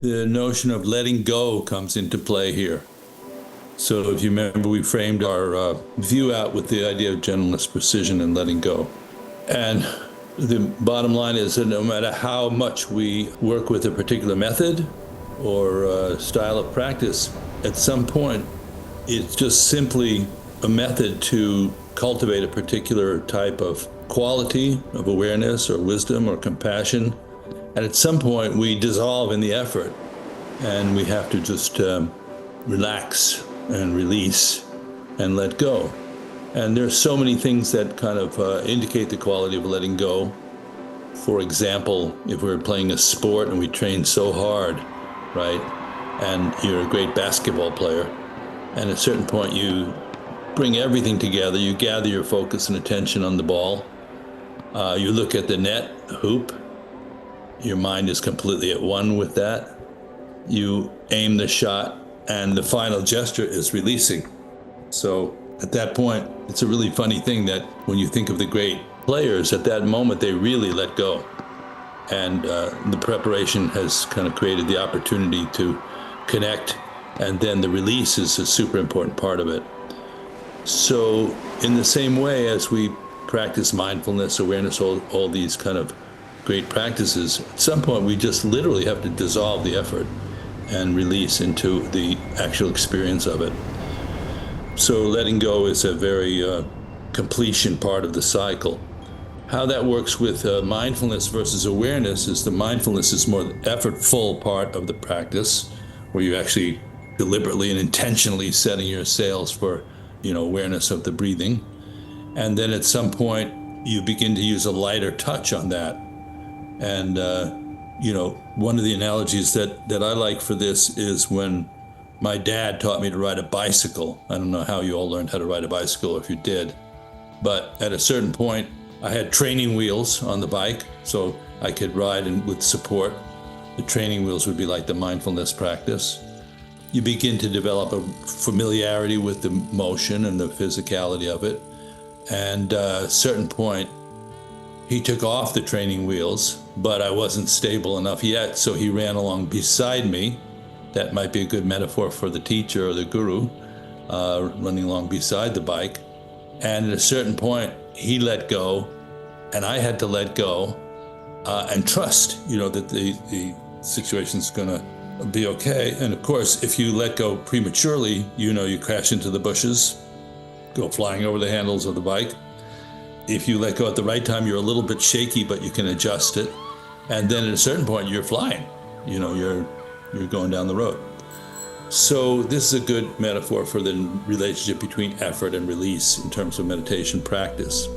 The notion of letting go comes into play here. So if you remember, we framed our view out with the idea of gentleness, precision, and letting go. And the bottom line is that no matter how much we work with a particular method or style of practice, at some point, it's just simply a method to cultivate a particular type of quality of awareness or wisdom or compassion. And at some point, we dissolve in the effort and we have to just relax and release and let go. And there's so many things that kind of indicate the quality of letting go. For example, if we're playing a sport and we train so hard, right, and you're a great basketball player, and at a certain point you bring everything together, you gather your focus and attention on the ball, you look at the net, the hoop, your mind is completely at one with that, you aim the shot, and the final gesture is releasing. So at that point, it's a really funny thing that when you think of the great players, at that moment, they really let go. And the preparation has kind of created the opportunity to connect, and then the release is a super important part of it. So in the same way as we practice mindfulness, awareness, all these kind of great practices, at some point we just literally have to dissolve the effort and release into the actual experience of it. So letting go is a very completion part of the cycle. How that works with mindfulness versus awareness is the mindfulness is more the effortful part of the practice, where you actually deliberately and intentionally setting your sails for, awareness of the breathing. And then at some point, you begin to use a lighter touch on that. And, one of the analogies that I like for this is when my dad taught me to ride a bicycle. I don't know how you all learned how to ride a bicycle, if you did. But at a certain point, I had training wheels on the bike, so I could ride with support. The training wheels would be like the mindfulness practice. You begin to develop a familiarity with the motion and the physicality of it. And at a certain point, he took off the training wheels, but I wasn't stable enough yet, so he ran along beside me. That might be a good metaphor for the teacher or the guru, running along beside the bike. And at a certain point, he let go, and I had to let go and trust, that the situation's going to be okay. And of course, if you let go prematurely, you crash into the bushes, go flying over the handles of the bike. If you let go at the right time, you're a little bit shaky, but you can adjust it. And then at a certain point, you're flying. You're going down the road. So this is a good metaphor for the relationship between effort and release in terms of meditation practice.